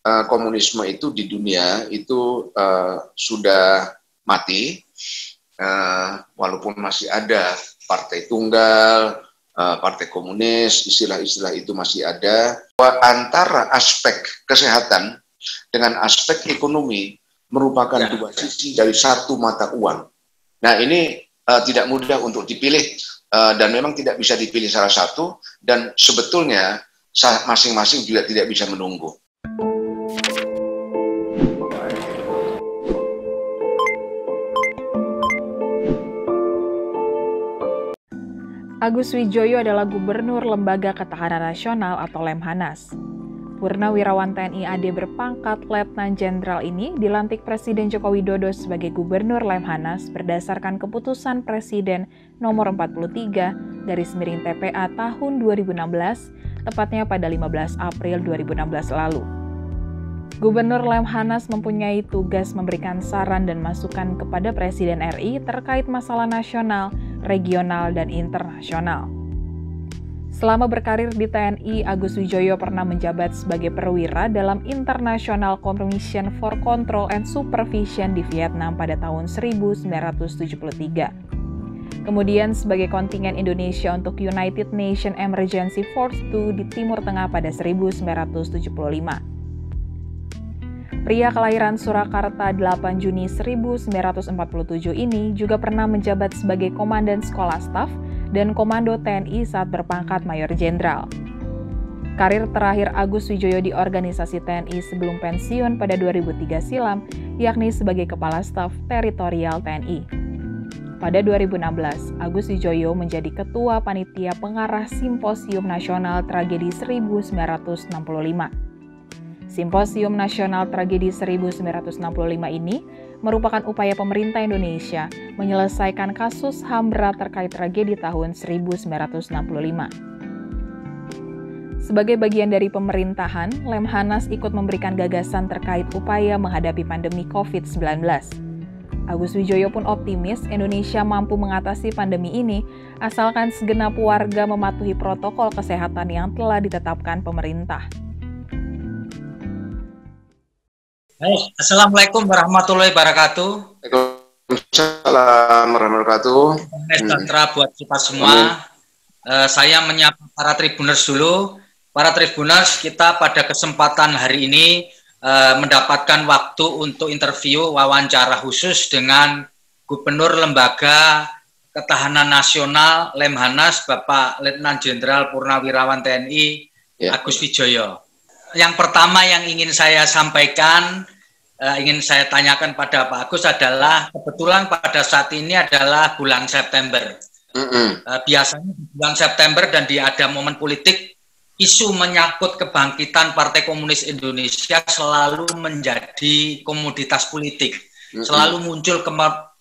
komunisme itu di dunia itu sudah mati, walaupun masih ada partai tunggal, partai komunis, istilah-istilah itu masih ada. Antara aspek kesehatan dengan aspek ekonomi merupakan dua sisi dari satu mata uang. Nah, ini tidak mudah untuk dipilih dan memang tidak bisa dipilih salah satu, dan sebetulnya masing-masing juga tidak bisa menunggu. Agus Widjoyo adalah Gubernur Lembaga Ketahanan Nasional atau Lemhanas. Purnawirawan TNI AD berpangkat Letnan Jenderal ini dilantik Presiden Joko Widodo sebagai Gubernur Lemhanas berdasarkan keputusan Presiden nomor 43/TPA tahun 2016, tepatnya pada 15 April 2016 lalu. Gubernur Lemhanas mempunyai tugas memberikan saran dan masukan kepada Presiden RI terkait masalah nasional, regional, dan internasional. Selama berkarir di TNI, Agus Widjoyo pernah menjabat sebagai perwira dalam International Commission for Control and Supervision di Vietnam pada tahun 1973. Kemudian sebagai kontingen Indonesia untuk United Nations Emergency Force II di Timur Tengah pada 1975. Pria kelahiran Surakarta 8 Juni 1947 ini juga pernah menjabat sebagai Komandan Sekolah Staf dan Komando TNI saat berpangkat Mayor Jenderal. Karir terakhir Agus Widjoyo di organisasi TNI sebelum pensiun pada 2003 silam, yakni sebagai Kepala Staf Teritorial TNI. Pada 2016, Agus Widjoyo menjadi Ketua Panitia Pengarah Simposium Nasional Tragedi 1965. Simposium Nasional Tragedi 1965 ini merupakan upaya pemerintah Indonesia menyelesaikan kasus HAM berat terkait tragedi tahun 1965. Sebagai bagian dari pemerintahan, Lemhanas ikut memberikan gagasan terkait upaya menghadapi pandemi COVID-19. Agus Widjoyo pun optimis Indonesia mampu mengatasi pandemi ini asalkan segenap warga mematuhi protokol kesehatan yang telah ditetapkan pemerintah. Baik, Assalamualaikum warahmatullahi wabarakatuh. Waalaikumsalam warahmatullahi wabarakatuh. Sejahtera buat kita semua. Saya menyapa para Tribuners dulu. Para Tribuners, kita pada kesempatan hari ini mendapatkan waktu untuk interview wawancara khusus dengan Gubernur Lembaga Ketahanan Nasional Lemhanas, Bapak Letnan Jenderal Purnawirawan TNI Agus Widjoyo. Yang pertama yang ingin saya sampaikan, ingin saya tanyakan pada Pak Agus adalah kebetulan pada saat ini adalah bulan September. Biasanya di bulan September dan di ada momen politik, isu menyangkut kebangkitan Partai Komunis Indonesia selalu menjadi komoditas politik, selalu muncul ke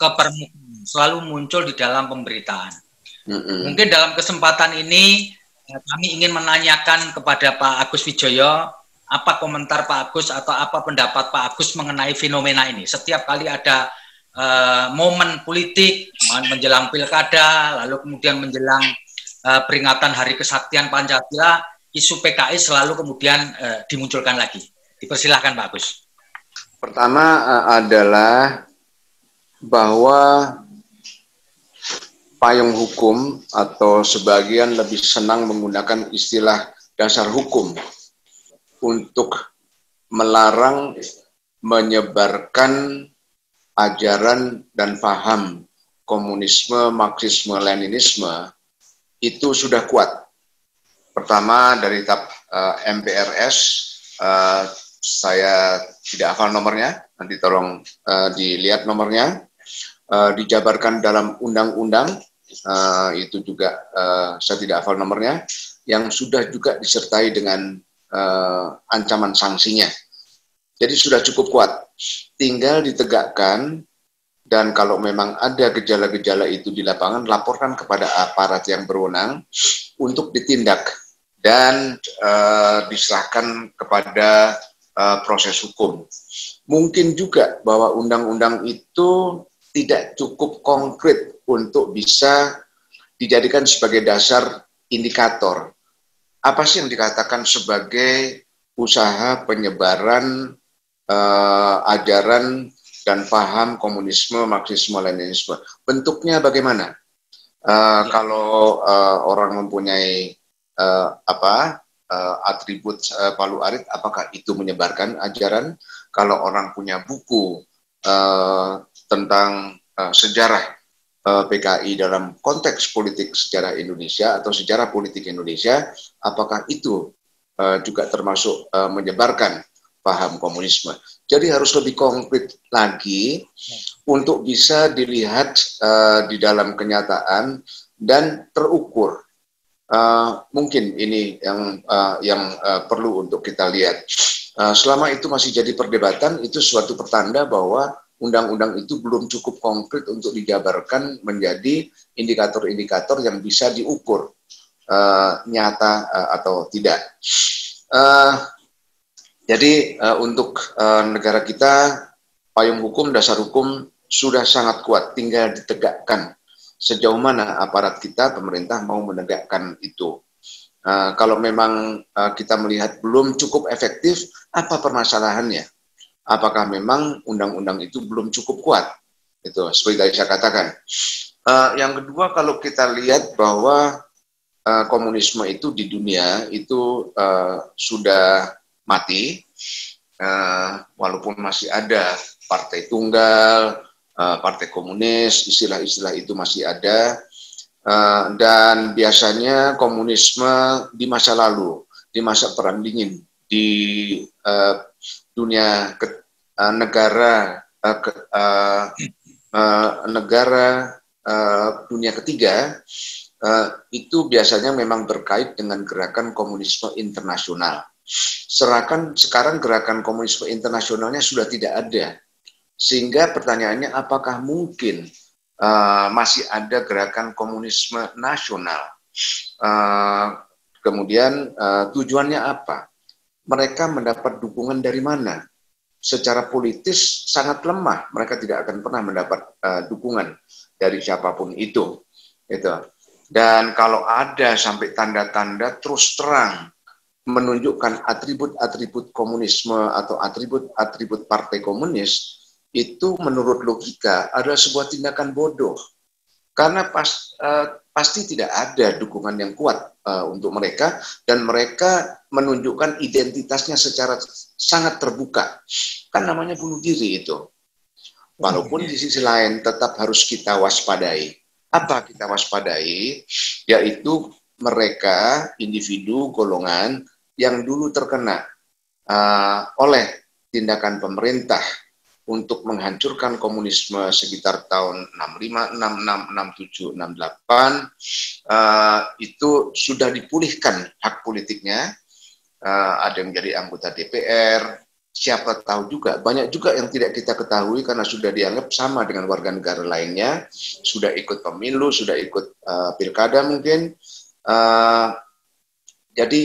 permukaan, selalu muncul di dalam pemberitaan. Mungkin dalam kesempatan ini kami ingin menanyakan kepada Pak Agus Widjoyo, apa komentar Pak Agus atau apa pendapat Pak Agus mengenai fenomena ini. Setiap kali ada momen politik, menjelang pilkada, lalu kemudian menjelang peringatan Hari Kesaktian Pancasila, isu PKI selalu kemudian dimunculkan lagi. Dipersilahkan Pak Agus. Pertama adalah bahwa payung hukum atau sebagian lebih senang menggunakan istilah dasar hukum untuk melarang menyebarkan ajaran dan paham komunisme, Marxisme, Leninisme itu sudah kuat. Pertama dari tahap MPRS, saya tidak hafal nomornya, nanti tolong dilihat nomornya, dijabarkan dalam undang-undang, itu juga saya tidak hafal nomornya, yang sudah juga disertai dengan ancaman sanksinya. Jadi sudah cukup kuat. Tinggal ditegakkan, dan kalau memang ada gejala-gejala itu di lapangan, laporkan kepada aparat yang berwenang untuk ditindak dan diserahkan kepada proses hukum. Mungkin juga bahwa undang-undang itu tidak cukup konkret untuk bisa dijadikan sebagai dasar indikator. Apa sih yang dikatakan sebagai usaha penyebaran ajaran dan paham komunisme, Marxisme, Leninisme. Bentuknya bagaimana? Kalau orang mempunyai atribut Palu Arit, apakah itu menyebarkan ajaran? Kalau orang punya buku tentang sejarah PKI dalam konteks politik sejarah Indonesia atau sejarah politik Indonesia, apakah itu juga termasuk menyebarkan paham komunisme? Jadi harus lebih konkret lagi untuk bisa dilihat di dalam kenyataan dan terukur. Mungkin ini yang perlu untuk kita lihat. Selama itu masih jadi perdebatan, itu suatu pertanda bahwa undang-undang itu belum cukup konkret untuk dijabarkan menjadi indikator-indikator yang bisa diukur nyata atau tidak. Jadi untuk negara kita, payung hukum, dasar hukum sudah sangat kuat, tinggal ditegakkan. Sejauh mana aparat kita, pemerintah mau menegakkan itu. Kalau memang kita melihat belum cukup efektif, apa permasalahannya? Apakah memang undang-undang itu belum cukup kuat? Itu seperti tadi saya katakan. Yang kedua, kalau kita lihat bahwa komunisme itu di dunia itu sudah mati, walaupun masih ada partai tunggal, partai komunis, istilah-istilah itu masih ada, dan biasanya komunisme di masa lalu, di masa perang dingin, di dunia negara dunia ketiga, itu biasanya memang terkait dengan gerakan komunisme internasional. Sekarang gerakan komunisme internasionalnya sudah tidak ada, sehingga pertanyaannya apakah mungkin masih ada gerakan komunisme nasional? Kemudian tujuannya apa? Mereka mendapat dukungan dari mana? Secara politis sangat lemah, mereka tidak akan pernah mendapat dukungan dari siapapun itu. Dan kalau ada sampai tanda-tanda terus terang menunjukkan atribut-atribut komunisme atau atribut-atribut partai komunis, itu menurut logika adalah sebuah tindakan bodoh. Karena pasti tidak ada dukungan yang kuat untuk mereka, dan mereka menunjukkan identitasnya secara sangat terbuka. Kan namanya bunuh diri itu. Walaupun di sisi lain tetap harus kita waspadai. Apa kita waspadai? Yaitu mereka, individu, golongan yang dulu terkena oleh tindakan pemerintah untuk menghancurkan komunisme sekitar tahun 65, 66, 67, 68, itu sudah dipulihkan hak politiknya, ada yang menjadi anggota DPR, siapa tahu juga, banyak juga yang tidak kita ketahui karena sudah dianggap sama dengan warga negara lainnya, sudah ikut pemilu, sudah ikut pilkada mungkin, jadi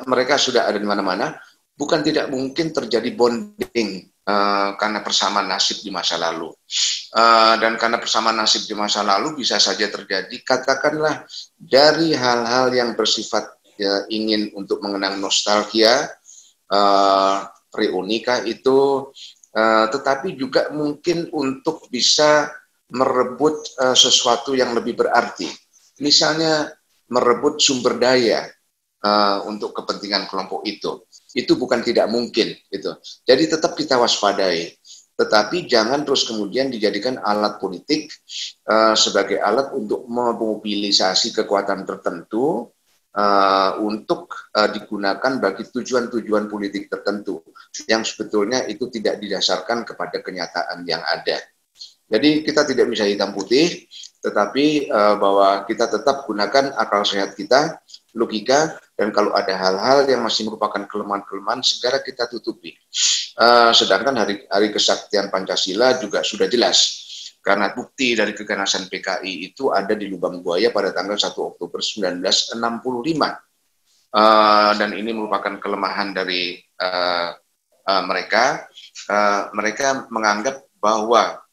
mereka sudah ada di mana-mana. Bukan tidak mungkin terjadi bonding karena persamaan nasib di masa lalu. Dan karena persamaan nasib di masa lalu bisa saja terjadi, katakanlah dari hal-hal yang bersifat ingin untuk mengenang nostalgia, reunikah itu, tetapi juga mungkin untuk bisa merebut sesuatu yang lebih berarti. Misalnya merebut sumber daya untuk kepentingan kelompok itu bukan tidak mungkin gitu. Jadi tetap kita waspadai, tetapi jangan terus kemudian dijadikan alat politik sebagai alat untuk memobilisasi kekuatan tertentu untuk digunakan bagi tujuan-tujuan politik tertentu yang sebetulnya itu tidak didasarkan kepada kenyataan yang ada. Jadi kita tidak bisa hitam putih, tetapi bahwa kita tetap gunakan akal sehat kita, logika, dan kalau ada hal-hal yang masih merupakan kelemahan-kelemahan, segera kita tutupi. Sedangkan hari kesaktian Pancasila juga sudah jelas, karena bukti dari keganasan PKI itu ada di Lubang Buaya pada tanggal 1 Oktober 1965. Dan ini merupakan kelemahan dari mereka. Mereka menganggap bahwa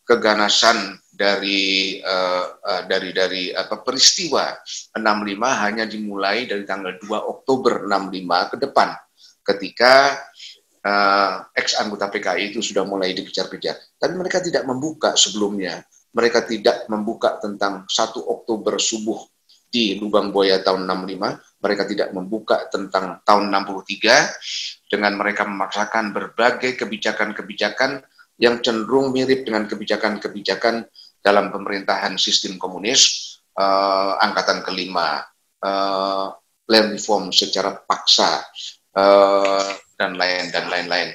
keganasan dari peristiwa 65 hanya dimulai dari tanggal 2 Oktober 65 ke depan, ketika ex anggota PKI itu sudah mulai dikejar-kejar. Tapi mereka tidak membuka sebelumnya. Mereka tidak membuka tentang 1 Oktober subuh di Lubang Buaya tahun 65. Mereka tidak membuka tentang tahun 63 dengan mereka memaksakan berbagai kebijakan-kebijakan yang cenderung mirip dengan kebijakan-kebijakan dalam pemerintahan sistem komunis, angkatan kelima, land reform secara paksa, dan lain-lain.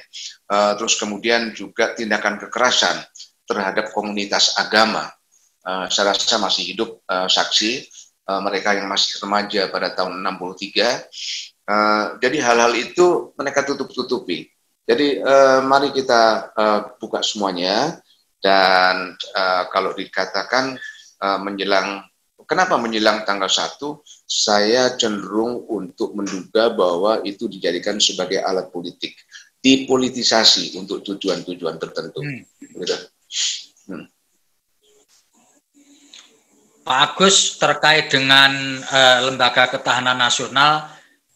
Terus kemudian juga tindakan kekerasan terhadap komunitas agama. Saya rasa masih hidup saksi mereka yang masih remaja pada tahun 63. Jadi hal-hal itu mereka tutup-tutupi. Jadi mari kita buka semuanya, dan kalau dikatakan kenapa menjelang tanggal 1, saya cenderung untuk menduga bahwa itu dijadikan sebagai alat politik, dipolitisasi untuk tujuan-tujuan tertentu. Gitu. Pak Agus, terkait dengan Lembaga Ketahanan Nasional,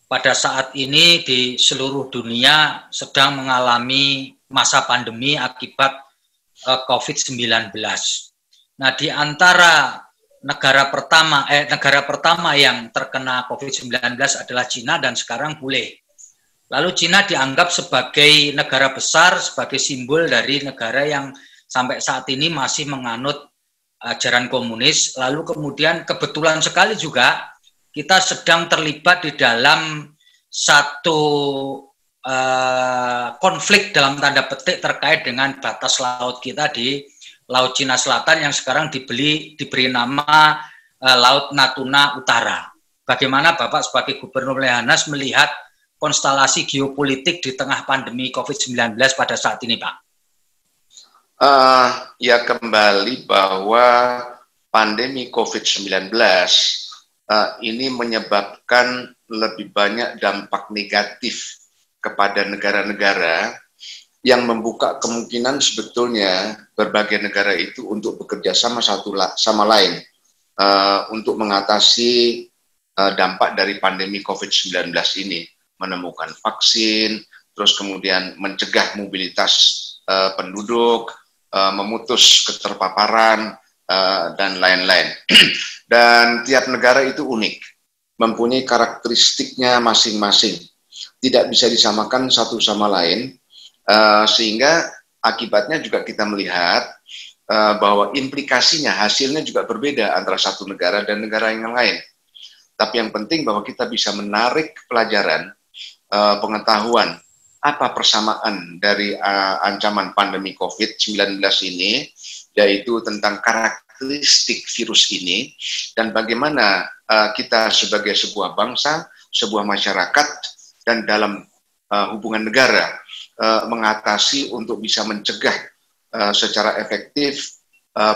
pada saat ini di seluruh dunia sedang mengalami masa pandemi akibat COVID-19. Nah, di antara negara pertama yang terkena COVID-19 adalah Cina, dan sekarang pulih. Lalu Cina dianggap sebagai negara besar, sebagai simbol dari negara yang sampai saat ini masih menganut ajaran komunis. Lalu kemudian kebetulan sekali juga kita sedang terlibat di dalam satu konflik dalam tanda petik terkait dengan batas laut kita di Laut Cina Selatan yang sekarang diberi nama Laut Natuna Utara. Bagaimana Bapak sebagai Gubernur Lemhanas melihat konstelasi geopolitik di tengah pandemi COVID-19 pada saat ini, Pak? Ya, kembali bahwa pandemi COVID-19 ini menyebabkan lebih banyak dampak negatif kepada negara-negara yang membuka kemungkinan sebetulnya berbagai negara itu untuk bekerja sama satu sama lain untuk mengatasi dampak dari pandemi COVID-19 ini, menemukan vaksin, terus kemudian mencegah mobilitas penduduk, memutus keterpaparan, dan lain-lain. Dan tiap negara itu unik, mempunyai karakteristiknya masing-masing, tidak bisa disamakan satu sama lain, sehingga akibatnya juga kita melihat bahwa implikasinya, hasilnya juga berbeda antara satu negara dan negara yang lain. Tapi yang penting bahwa kita bisa menarik pelajaran, pengetahuan, apa persamaan dari ancaman pandemi COVID-19 ini, yaitu tentang karakteristik virus ini, dan bagaimana kita sebagai sebuah bangsa, sebuah masyarakat, dan dalam hubungan negara mengatasi untuk bisa mencegah secara efektif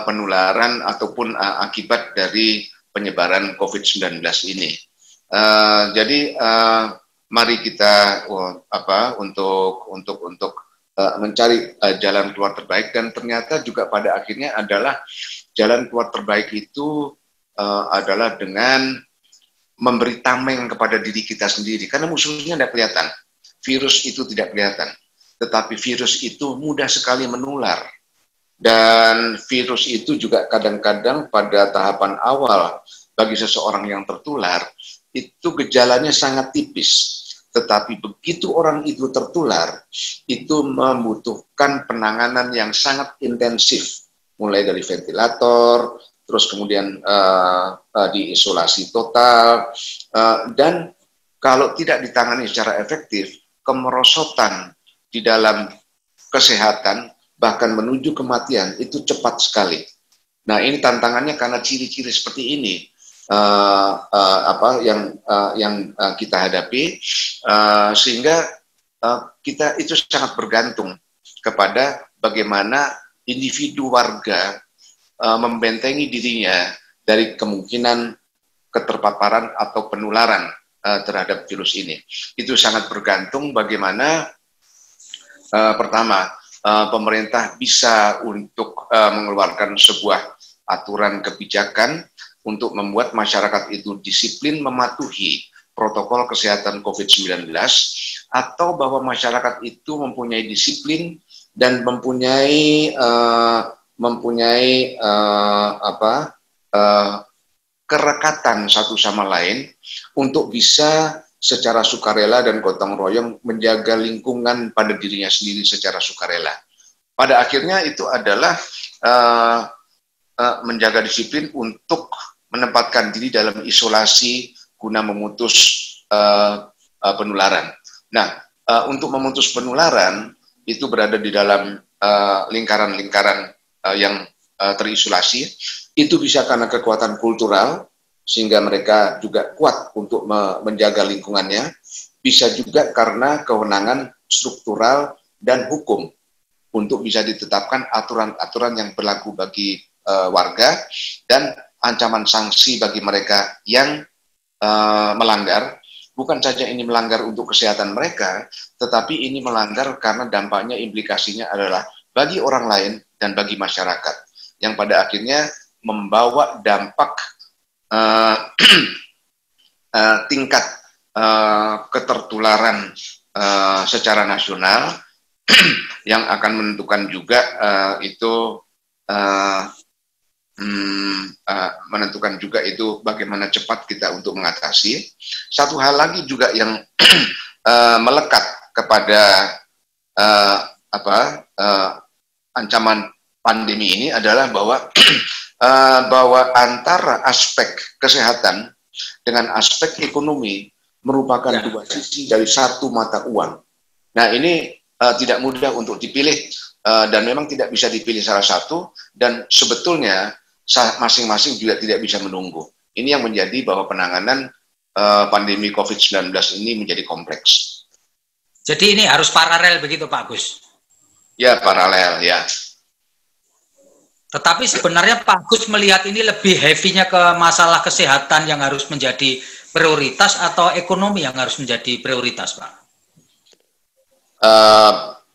penularan ataupun akibat dari penyebaran COVID-19 ini. Jadi mari kita untuk mencari jalan keluar terbaik, dan ternyata juga pada akhirnya adalah jalan keluar terbaik itu adalah dengan memberi tameng kepada diri kita sendiri, karena musuhnya tidak kelihatan, virus itu tidak kelihatan, tetapi virus itu mudah sekali menular, dan virus itu juga kadang-kadang pada tahapan awal bagi seseorang yang tertular itu gejalanya sangat tipis. Tetapi begitu orang itu tertular, itu membutuhkan penanganan yang sangat intensif, mulai dari ventilator, terus kemudian diisolasi total, dan kalau tidak ditangani secara efektif, kemerosotan di dalam kesehatan, bahkan menuju kematian, itu cepat sekali. Nah, ini tantangannya karena ciri-ciri seperti ini. Yang kita hadapi, sehingga kita itu sangat bergantung kepada bagaimana individu warga membentengi dirinya dari kemungkinan keterpaparan atau penularan terhadap virus ini. Itu sangat bergantung bagaimana pertama pemerintah bisa untuk mengeluarkan sebuah aturan kebijakan untuk membuat masyarakat itu disiplin mematuhi protokol kesehatan COVID-19, atau bahwa masyarakat itu mempunyai disiplin dan mempunyai kerekatan satu sama lain untuk bisa secara sukarela dan gotong royong menjaga lingkungan pada dirinya sendiri secara sukarela. Pada akhirnya itu adalah menjaga disiplin untuk menempatkan diri dalam isolasi guna memutus penularan. Nah, untuk memutus penularan itu berada di dalam lingkaran-lingkaran yang terisolasi. Itu bisa karena kekuatan kultural, sehingga mereka juga kuat untuk menjaga lingkungannya. Bisa juga karena kewenangan struktural dan hukum untuk bisa ditetapkan aturan-aturan yang berlaku bagi warga dan ancaman sanksi bagi mereka yang melanggar. Bukan saja ini melanggar untuk kesehatan mereka, tetapi ini melanggar karena dampaknya, implikasinya adalah bagi orang lain dan bagi masyarakat, yang pada akhirnya membawa dampak tingkat ketertularan secara nasional yang akan menentukan juga itu bagaimana cepat kita untuk mengatasi. Satu hal lagi juga yang melekat kepada ancaman pandemi ini adalah bahwa antara aspek kesehatan dengan aspek ekonomi merupakan dua sisi dari satu mata uang. Nah, ini tidak mudah untuk dipilih dan memang tidak bisa dipilih salah satu, dan sebetulnya masing-masing juga tidak bisa menunggu. Ini yang menjadi bahwa penanganan pandemi COVID-19 ini menjadi kompleks. Jadi ini harus paralel begitu Pak Agus? Ya, paralel ya. Tetapi sebenarnya Pak Agus melihat ini lebih heavy-nya ke masalah kesehatan yang harus menjadi prioritas atau ekonomi yang harus menjadi prioritas, Pak?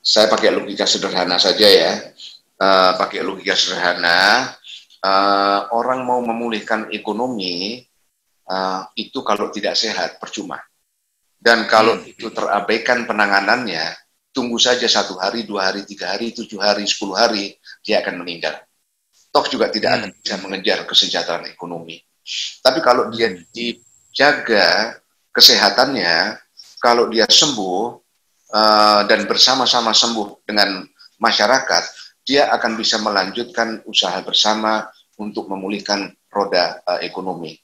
Saya pakai logika sederhana saja ya. Pakai logika sederhana, orang mau memulihkan ekonomi itu kalau tidak sehat percuma. Dan kalau itu terabaikan penanganannya, tunggu saja 1 hari, 2 hari, 3 hari, 7 hari, 10 hari, dia akan meninggal. Toh juga tidak akan bisa mengejar kesejahteraan ekonomi. Tapi kalau dia dijaga kesehatannya, kalau dia sembuh dan bersama-sama sembuh dengan masyarakat, dia akan bisa melanjutkan usaha bersama untuk memulihkan roda ekonomi.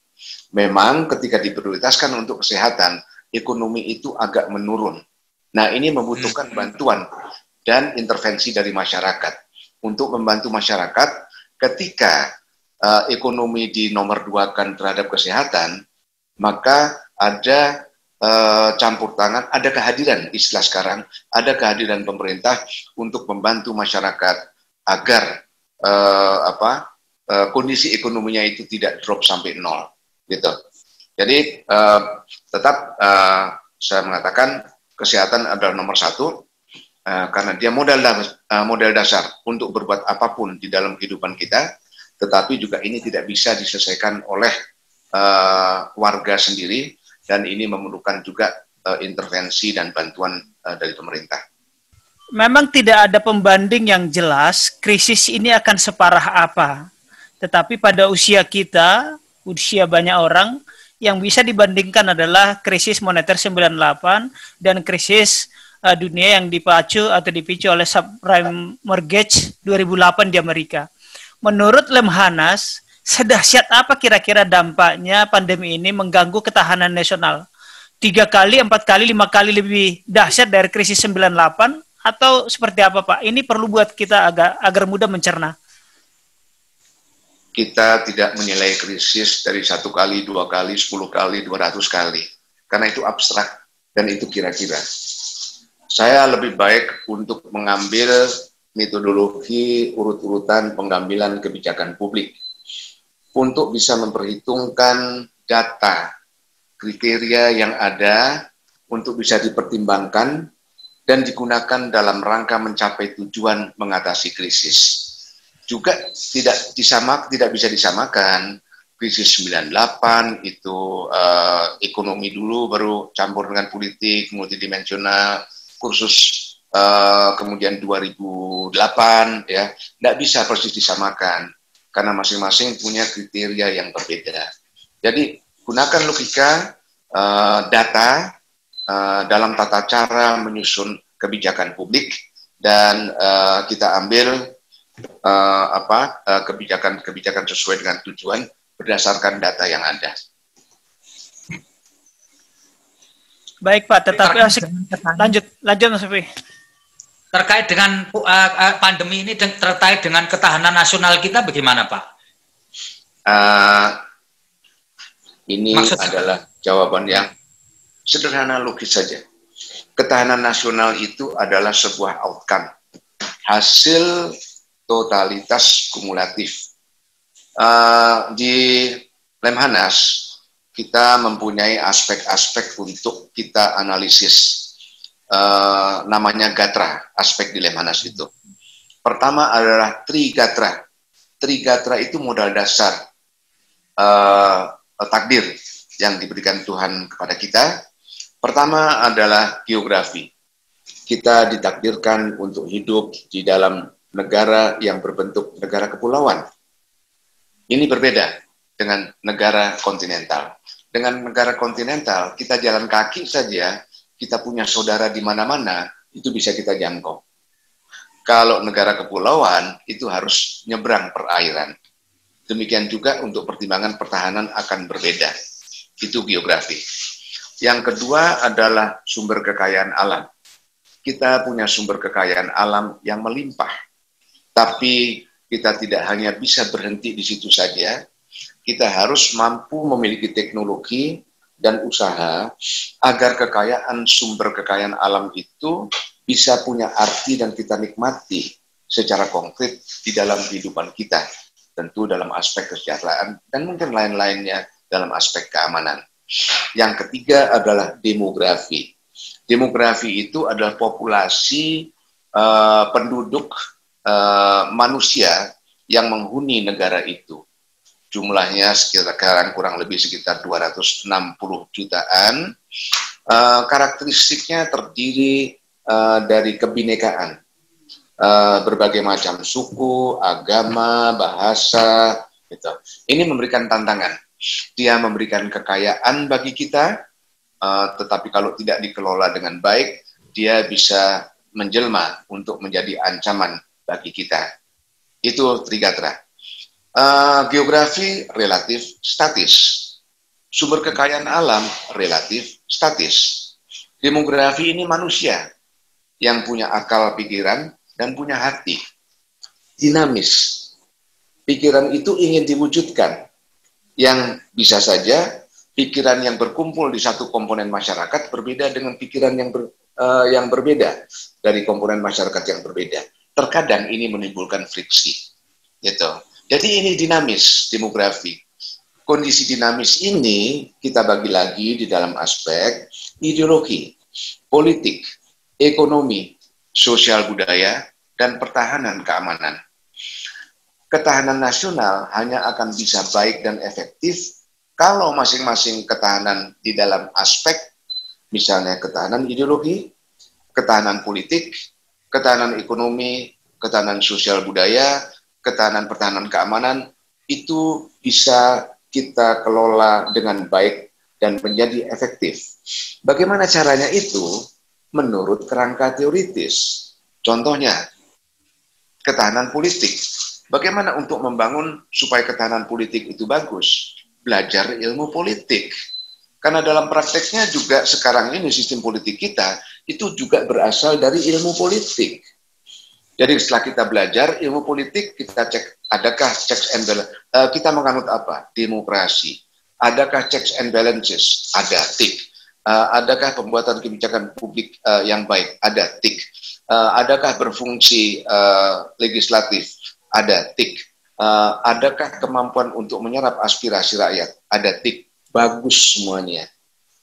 Memang ketika diprioritaskan untuk kesehatan, ekonomi itu agak menurun. Nah, ini membutuhkan bantuan dan intervensi dari masyarakat. Untuk membantu masyarakat, ketika ekonomi dinomor-duakan terhadap kesehatan, maka ada campur tangan, ada kehadiran, istilah sekarang, ada kehadiran pemerintah untuk membantu masyarakat agar kondisi ekonominya itu tidak drop sampai 0, gitu. Jadi tetap saya mengatakan kesehatan adalah nomor 1. Karena dia modal dasar untuk berbuat apapun di dalam kehidupan kita, tetapi juga ini tidak bisa diselesaikan oleh warga sendiri, dan ini memerlukan juga intervensi dan bantuan dari pemerintah. Memang tidak ada pembanding yang jelas krisis ini akan separah apa, tetapi pada usia kita, usia banyak orang, yang bisa dibandingkan adalah krisis moneter 98 dan krisis dunia yang dipicu oleh subprime mortgage 2008 di Amerika. Menurut Lemhanas, sedahsyat apa kira-kira dampaknya pandemi ini mengganggu ketahanan nasional? 3 kali, 4 kali, 5 kali lebih dahsyat dari krisis 98 atau seperti apa, Pak? Ini perlu buat kita agar mudah mencerna. Kita tidak menilai krisis dari 1 kali, 2 kali, 10 kali, 200 kali. Karena itu abstrak dan itu kira-kira. Saya lebih baik untuk mengambil metodologi urut-urutan pengambilan kebijakan publik untuk bisa memperhitungkan data, kriteria yang ada untuk bisa dipertimbangkan dan digunakan dalam rangka mencapai tujuan mengatasi krisis. Juga tidak bisa disamakan krisis 98 itu ekonomi dulu baru campur dengan politik multidimensional, kursus kemudian 2008 ya, tidak bisa persis disamakan karena masing-masing punya kriteria yang berbeda. Jadi gunakan logika data dalam tata cara menyusun kebijakan publik dan kita ambil kebijakan sesuai dengan tujuan berdasarkan data yang ada. Baik Pak, tetapi lanjut Mas Sofi. Terkait dengan pandemi ini terkait dengan ketahanan nasional kita bagaimana Pak? Ini adalah jawaban yang sederhana, logis saja. Ketahanan nasional itu adalah sebuah outcome, hasil totalitas kumulatif. Di Lemhanas kita mempunyai aspek-aspek untuk kita analisis. Namanya gatra, aspek di Lemhanas itu. Pertama adalah trigatra. Trigatra itu modal dasar takdir yang diberikan Tuhan kepada kita. Pertama adalah geografi. Kita ditakdirkan untuk hidup di dalam negara yang berbentuk negara kepulauan. Ini berbeda dengan negara kontinental. Dengan negara kontinental, kita jalan kaki saja, kita punya saudara di mana-mana, itu bisa kita jangkau. Kalau negara kepulauan, itu harus nyebrang perairan. Demikian juga untuk pertimbangan pertahanan akan berbeda. Itu geografi. Yang kedua adalah sumber kekayaan alam. Kita punya sumber kekayaan alam yang melimpah. Tapi kita tidak hanya bisa berhenti di situ saja, kita harus mampu memiliki teknologi dan usaha agar sumber kekayaan alam itu bisa punya arti dan kita nikmati secara konkret di dalam kehidupan kita. Tentu dalam aspek kesejahteraan dan mungkin lain-lainnya dalam aspek keamanan. Yang ketiga adalah demografi. Demografi itu adalah populasi penduduk manusia yang menghuni negara itu. Jumlahnya sekarang kurang lebih sekitar 260 jutaan. Karakteristiknya terdiri dari kebinekaan. Berbagai macam suku, agama, bahasa. Gitu. Ini memberikan tantangan. Dia memberikan kekayaan bagi kita, tetapi kalau tidak dikelola dengan baik, dia bisa menjelma untuk menjadi ancaman bagi kita. Itu trigatra. Geografi relatif statis, sumber kekayaan alam relatif statis. Demografi ini manusia yang punya akal pikiran dan punya hati, dinamis. Pikiran itu ingin diwujudkan, yang bisa saja pikiran yang berkumpul di satu komponen masyarakat berbeda dengan pikiran yang berbeda dari komponen masyarakat yang berbeda. Terkadang ini menimbulkan friksi, gitu. Jadi ini dinamis, demografi. Kondisi dinamis ini kita bagi lagi di dalam aspek ideologi, politik, ekonomi, sosial budaya, dan pertahanan keamanan. Ketahanan nasional hanya akan bisa baik dan efektif kalau masing-masing ketahanan di dalam aspek, misalnya ketahanan ideologi, ketahanan politik, ketahanan ekonomi, ketahanan sosial budaya, ketahanan pertahanan keamanan itu bisa kita kelola dengan baik dan menjadi efektif. Bagaimana caranya itu? Menurut kerangka teoritis. Contohnya, ketahanan politik. Bagaimana untuk membangun supaya ketahanan politik itu bagus? Belajar ilmu politik. Karena dalam prakteknya juga sekarang ini sistem politik kita itu juga berasal dari ilmu politik. Jadi setelah kita belajar ilmu politik, kita cek adakah checks and balance. Kita menganut apa? Demokrasi. Adakah checks and balances? Ada, tik. Adakah pembuatan kebijakan publik yang baik? Ada, tik. Adakah berfungsi legislatif? Ada, tik. Adakah kemampuan untuk menyerap aspirasi rakyat? Ada, tik. Bagus semuanya.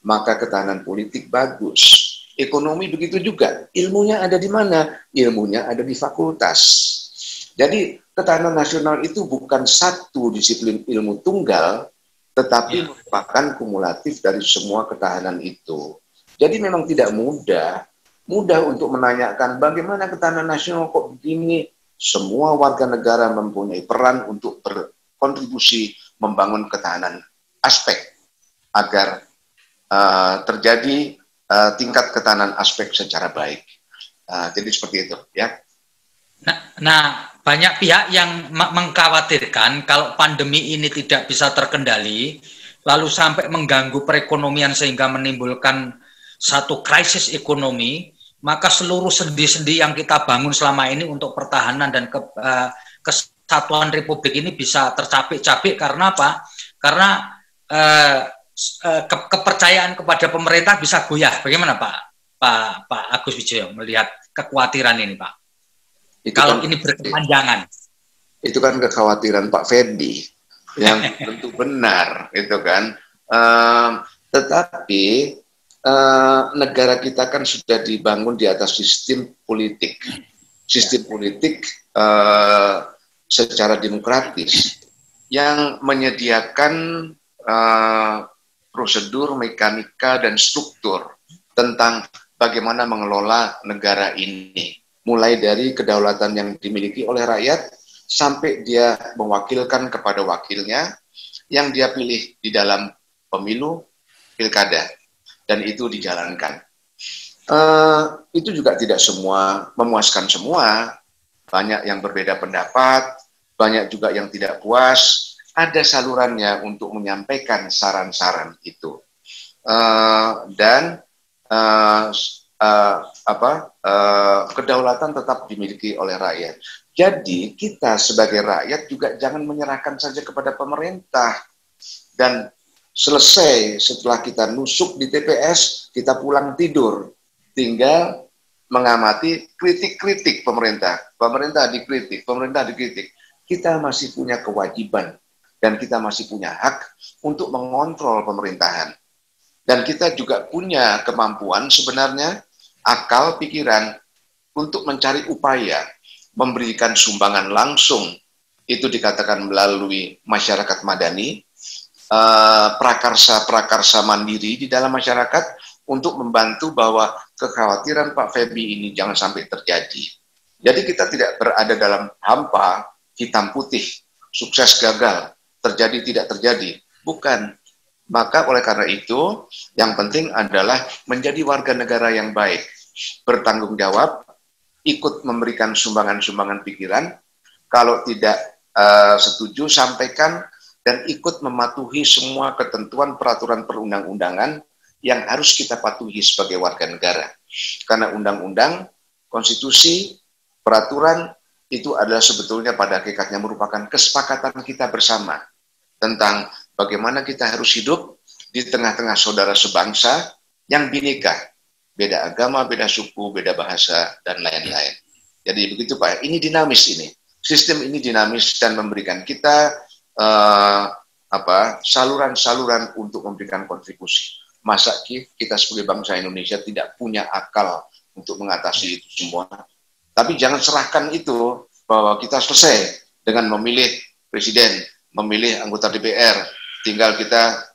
Maka ketahanan politik bagus. Ekonomi begitu juga. Ilmunya ada di mana? Ilmunya ada di fakultas. Jadi ketahanan nasional itu bukan satu disiplin ilmu tunggal, tetapi merupakan kumulatif dari semua ketahanan itu. Jadi memang tidak mudah untuk menanyakan bagaimana ketahanan nasional kok begini. Semua warga negara mempunyai peran untuk berkontribusi membangun ketahanan aspek agar terjadi tingkat ketahanan aspek secara baik. Jadi seperti itu, ya. Nah, banyak pihak yang mengkhawatirkan kalau pandemi ini tidak bisa terkendali, lalu sampai mengganggu perekonomian sehingga menimbulkan satu krisis ekonomi, maka seluruh sendi-sendi yang kita bangun selama ini untuk pertahanan dan kesatuan Republik ini bisa tercapek-capek. Karena apa? Karena kepercayaan kepada pemerintah bisa goyah. Bagaimana Pak Agus Wijoyo melihat kekhawatiran ini, Pak? Kalau ini berkepanjangan. Itu kan kekhawatiran Pak Ferdi yang tentu benar, itu kan. Tetapi negara kita kan sudah dibangun di atas sistem politik. Sistem politik secara demokratis yang menyediakan prosedur, mekanika, dan struktur tentang bagaimana mengelola negara ini. Mulai dari kedaulatan yang dimiliki oleh rakyat, sampai dia mewakilkan kepada wakilnya yang dia pilih di dalam pemilu, pilkada. Dan itu dijalankan. Itu juga tidak semua memuaskan semua. Banyak yang berbeda pendapat, banyak juga yang tidak puas. Ada salurannya untuk menyampaikan saran-saran itu. Kedaulatan tetap dimiliki oleh rakyat. Jadi kita sebagai rakyat juga jangan menyerahkan saja kepada pemerintah. Dan selesai setelah kita nusuk di TPS, kita pulang tidur. Tinggal mengamati kritik-kritik pemerintah. Pemerintah dikritik. Kita masih punya kewajiban dan kita masih punya hak untuk mengontrol pemerintahan. Dan kita juga punya kemampuan sebenarnya, akal, pikiran, untuk mencari upaya, memberikan sumbangan langsung. Itu dikatakan melalui masyarakat madani, prakarsa-prakarsa mandiri di dalam masyarakat untuk membantu bahwa kekhawatiran Pak Feby ini jangan sampai terjadi. Jadi kita tidak berada dalam hampa, hitam putih, sukses gagal, terjadi tidak terjadi. Bukan. Maka oleh karena itu, yang penting adalah menjadi warga negara yang baik, bertanggung jawab, ikut memberikan sumbangan-sumbangan pikiran, kalau tidak setuju sampaikan, dan ikut mematuhi semua ketentuan peraturan perundang-undangan yang harus kita patuhi sebagai warga negara. Karena undang-undang, konstitusi, peraturan itu adalah sebetulnya pada hakikatnya merupakan kesepakatan kita bersama tentang bagaimana kita harus hidup di tengah-tengah saudara sebangsa yang bineka, beda agama, beda suku, beda bahasa, dan lain-lain. Jadi begitu Pak, ini dinamis ini. Sistem ini dinamis dan memberikan kita saluran-saluran untuk memberikan kontribusi. Masa kita sebagai bangsa Indonesia tidak punya akal untuk mengatasi itu semua? Tapi jangan serahkan itu bahwa kita selesai dengan memilih presiden, memilih anggota DPR, tinggal kita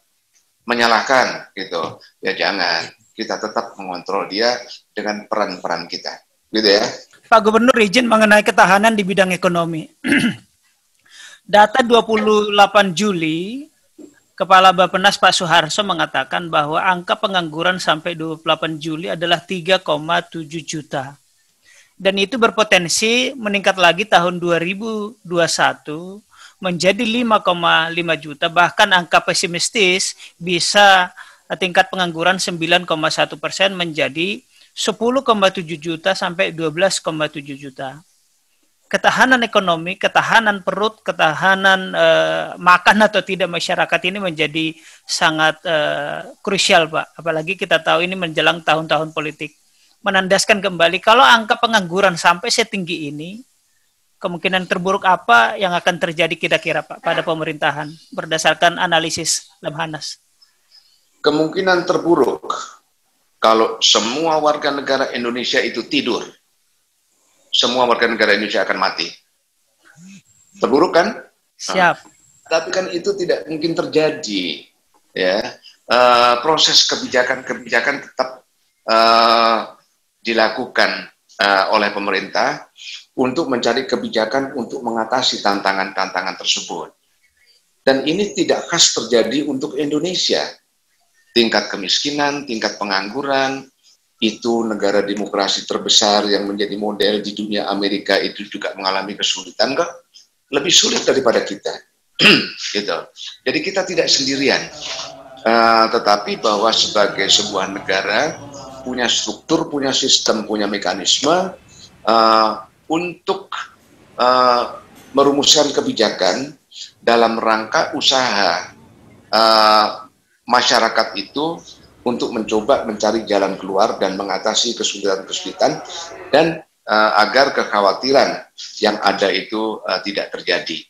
menyalahkan gitu. Ya jangan, kita tetap mengontrol dia dengan peran-peran kita. Gitu ya. Pak Gubernur, izin mengenai ketahanan di bidang ekonomi. Data 28 Juli, Kepala Bappenas Pak Suharso mengatakan bahwa angka pengangguran sampai 28 Juli adalah 3,7 juta. Dan itu berpotensi meningkat lagi tahun 2021 menjadi 5,5 juta. Bahkan angka pesimistis bisa tingkat pengangguran 9,1% menjadi 10,7 juta sampai 12,7 juta. Ketahanan ekonomi, ketahanan perut, ketahanan makan atau tidak masyarakat ini menjadi sangat krusial, Pak. Apalagi kita tahu ini menjelang tahun-tahun politik. Menandaskan kembali, kalau angka pengangguran sampai setinggi ini, kemungkinan terburuk apa yang akan terjadi kira-kira Pak pada pemerintahan berdasarkan analisis Lemhanas? Kemungkinan terburuk kalau semua warga negara Indonesia itu tidur, semua warga negara Indonesia akan mati. Terburuk kan? Siap. Tapi kan itu tidak mungkin terjadi, ya. Proses kebijakan tetap dilakukan oleh pemerintah untuk mencari kebijakan untuk mengatasi tantangan-tantangan tersebut. Dan ini tidak khas terjadi untuk Indonesia. Tingkat kemiskinan, tingkat pengangguran, itu negara demokrasi terbesar yang menjadi model di dunia, Amerika itu juga mengalami kesulitan, kok lebih sulit daripada kita. Gitu. Jadi kita tidak sendirian. Tetapi bahwa sebagai sebuah negara punya struktur, punya sistem, punya mekanisme untuk merumuskan kebijakan dalam rangka usaha masyarakat itu untuk mencoba mencari jalan keluar dan mengatasi kesulitan-kesulitan dan agar kekhawatiran yang ada itu tidak terjadi.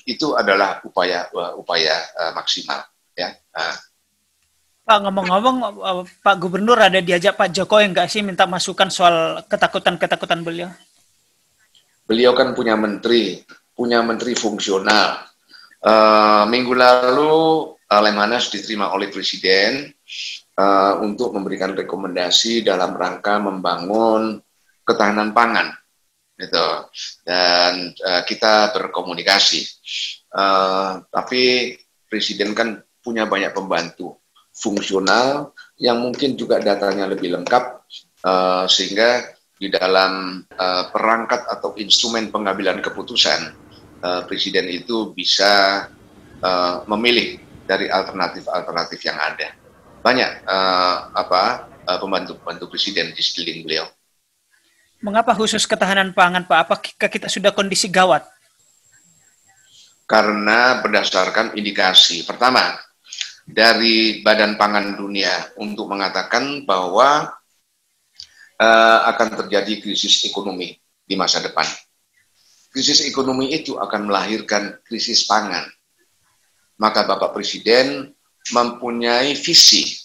Itu adalah upaya maksimal, ya. Pak, ngomong-ngomong, Pak Gubernur ada diajak Pak Jokowi enggak sih minta masukan soal ketakutan-ketakutan beliau? Beliau kan punya menteri fungsional. Minggu lalu Lemhanas diterima oleh Presiden untuk memberikan rekomendasi dalam rangka membangun ketahanan pangan, gitu. Dan kita berkomunikasi. Tapi Presiden kan punya banyak pembantu fungsional yang mungkin juga datanya lebih lengkap, sehingga di dalam perangkat atau instrumen pengambilan keputusan, Presiden itu bisa memilih dari alternatif-alternatif yang ada. Banyak pembantu-pembantu Presiden di sekeliling beliau. Mengapa khusus ketahanan pangan, Pak? Apakah kita sudah kondisi gawat? Karena berdasarkan indikasi. Pertama, dari Badan Pangan Dunia untuk mengatakan bahwa akan terjadi krisis ekonomi di masa depan. Krisis ekonomi itu akan melahirkan krisis pangan. Maka Bapak Presiden mempunyai visi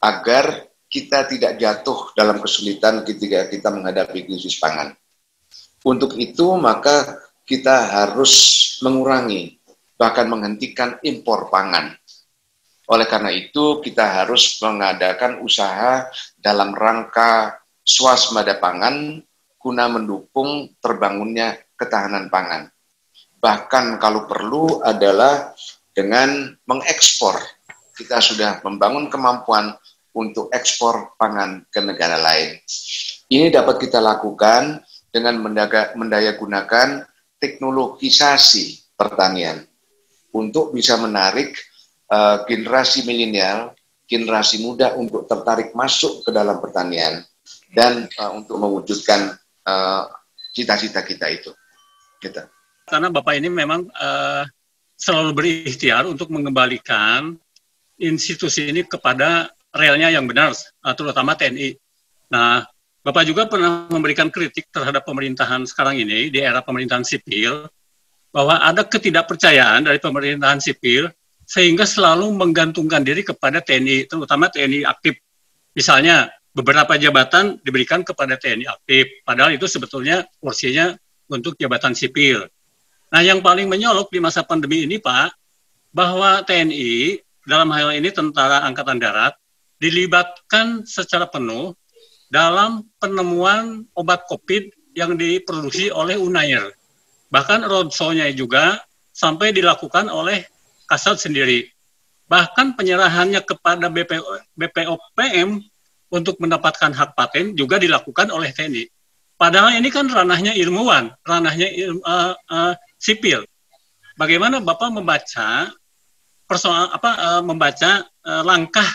agar kita tidak jatuh dalam kesulitan ketika kita menghadapi krisis pangan. Untuk itu maka kita harus mengurangi, bahkan menghentikan impor pangan. Oleh karena itu kita harus mengadakan usaha dalam rangka swasembada pangan guna mendukung terbangunnya ketahanan pangan. Bahkan kalau perlu adalah dengan mengekspor. Kita sudah membangun kemampuan untuk ekspor pangan ke negara lain. Ini dapat kita lakukan dengan mendayagunakan teknologisasi pertanian untuk bisa menarik generasi milenial, generasi muda untuk tertarik masuk ke dalam pertanian dan untuk mewujudkan cita-cita kita itu. Gitu. Karena Bapak ini memang selalu berikhtiar untuk mengembalikan institusi ini kepada realnya yang benar, terutama TNI. Nah, Bapak juga pernah memberikan kritik terhadap pemerintahan sekarang ini, di era pemerintahan sipil, bahwa ada ketidakpercayaan dari pemerintahan sipil, sehingga selalu menggantungkan diri kepada TNI, terutama TNI aktif. Misalnya, beberapa jabatan diberikan kepada TNI aktif, padahal itu sebetulnya porsinya untuk jabatan sipil. Nah, yang paling menyolok di masa pandemi ini, Pak, bahwa TNI, dalam hal ini Tentara Angkatan Darat, dilibatkan secara penuh dalam penemuan obat COVID yang diproduksi oleh Unair. Bahkan roadshow-nya juga sampai dilakukan oleh Kasat sendiri. Bahkan penyerahannya kepada BPOPM untuk mendapatkan hak paten juga dilakukan oleh TNI. Padahal ini kan ranahnya ilmuwan, ranahnya sipil. Bagaimana Bapak membaca langkah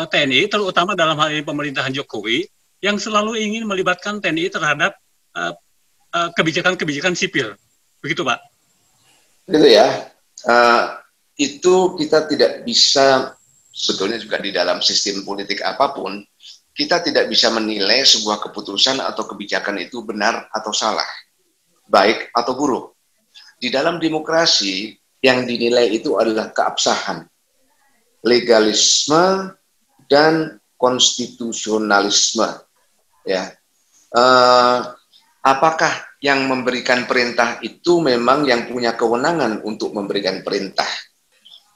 TNI, terutama dalam hal ini pemerintahan Jokowi, yang selalu ingin melibatkan TNI terhadap kebijakan-kebijakan sipil. Begitu, Pak? Gitu ya. Itu kita tidak bisa, sebetulnya juga di dalam sistem politik apapun, kita tidak bisa menilai sebuah keputusan atau kebijakan itu benar atau salah, baik atau buruk. Di dalam demokrasi, yang dinilai itu adalah keabsahan, legalisme, dan konstitusionalisme. Ya, apakah yang memberikan perintah itu memang yang punya kewenangan untuk memberikan perintah?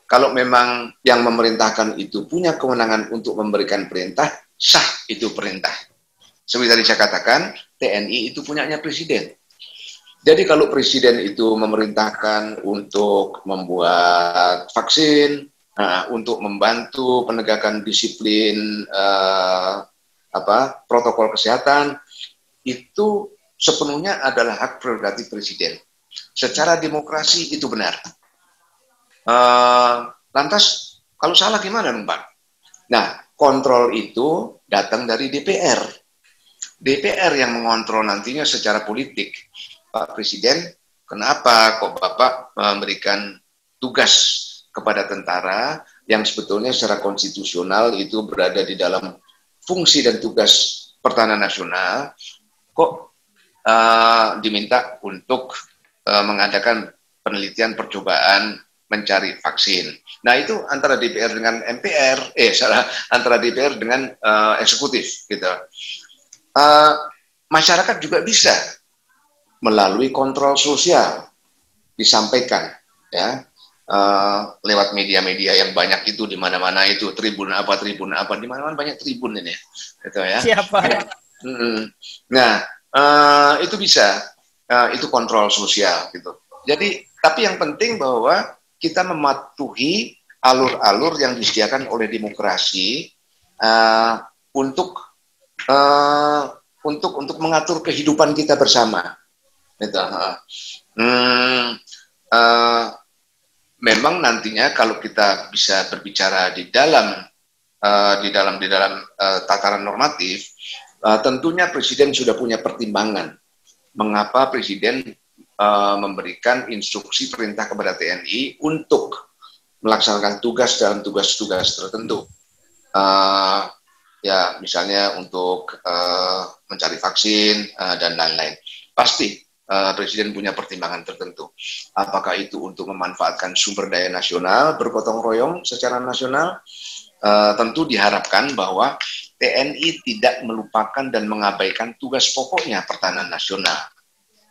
Kalau memang yang memerintahkan itu punya kewenangan untuk memberikan perintah, sah itu perintah. Seperti tadi saya katakan, TNI itu punyanya presiden. Jadi kalau presiden itu memerintahkan untuk membuat vaksin, untuk membantu penegakan disiplin protokol kesehatan, itu sepenuhnya adalah hak prerogatif presiden. Secara demokrasi itu benar. Lantas kalau salah gimana, Pak? Nah, kontrol itu datang dari DPR. DPR yang mengontrol nantinya secara politik. Pak Presiden, kenapa kok Bapak memberikan tugas kepada tentara yang sebetulnya secara konstitusional itu berada di dalam fungsi dan tugas pertahanan nasional, kok diminta untuk mengadakan penelitian percobaan mencari vaksin. Nah, itu antara DPR dengan MPR, antara DPR dengan eksekutif gitu. Masyarakat juga bisa melalui kontrol sosial disampaikan, ya, lewat media-media yang banyak itu, di mana-mana itu tribun apa di mana-mana banyak tribun ini, gitu ya. Siapa? Nah, itu bisa, itu kontrol sosial gitu. Jadi, tapi yang penting bahwa kita mematuhi alur-alur yang disediakan oleh demokrasi untuk mengatur kehidupan kita bersama. Gitu. Memang nantinya kalau kita bisa berbicara di dalam tataran normatif, tentunya Presiden sudah punya pertimbangan mengapa Presiden memberikan instruksi perintah kepada TNI untuk melaksanakan tugas dalam tugas-tugas tertentu. Ya, misalnya untuk mencari vaksin dan lain-lain. Pasti Presiden punya pertimbangan tertentu. Apakah itu untuk memanfaatkan sumber daya nasional bergotong royong secara nasional? Tentu diharapkan bahwa TNI tidak melupakan dan mengabaikan tugas pokoknya pertahanan nasional.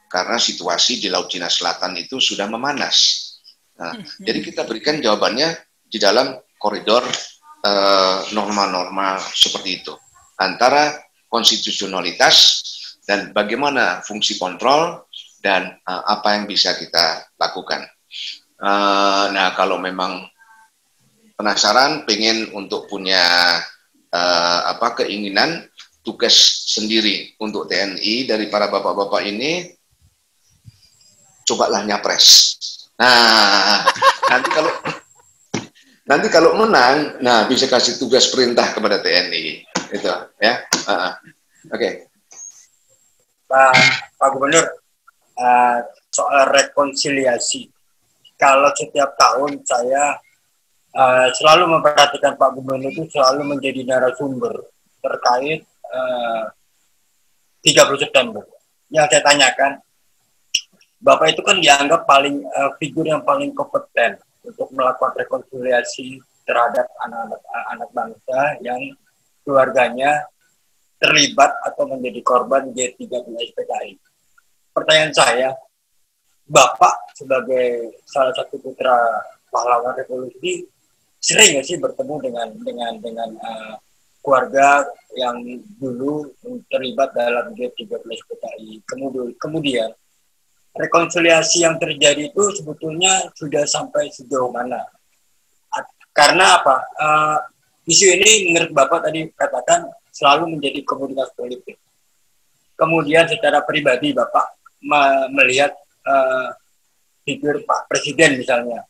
Karena situasi di Laut Cina Selatan itu sudah memanas. Nah, jadi kita berikan jawabannya di dalam koridor norma-norma seperti itu. Antara konstitusionalitas dan bagaimana fungsi kontrol dan apa yang bisa kita lakukan. Nah, kalau memang penasaran, pengen untuk punya keinginan, tugas sendiri untuk TNI dari para bapak-bapak ini, cobalah nyapres. Nah, nanti kalau menang, nah bisa kasih tugas perintah kepada TNI, itu ya. Oke. Pak Gubernur, soal rekonsiliasi, kalau setiap tahun saya selalu memperhatikan Pak Gubernur itu selalu menjadi narasumber terkait 30 September. Yang saya tanyakan, Bapak itu kan dianggap figur yang paling kompeten untuk melakukan rekonsiliasi terhadap anak bangsa yang keluarganya terlibat atau menjadi korban G30 SPKI. Pertanyaan saya, Bapak sebagai salah satu putra pahlawan revolusi sering nggak sih bertemu dengan keluarga yang dulu terlibat dalam G30 SPKI? Kemudian rekonsiliasi yang terjadi itu sebetulnya sudah sampai sejauh mana? Karena apa? Isu ini menurut Bapak tadi katakan selalu menjadi komoditas politik. Kemudian secara pribadi Bapak melihat figur Pak Presiden misalnya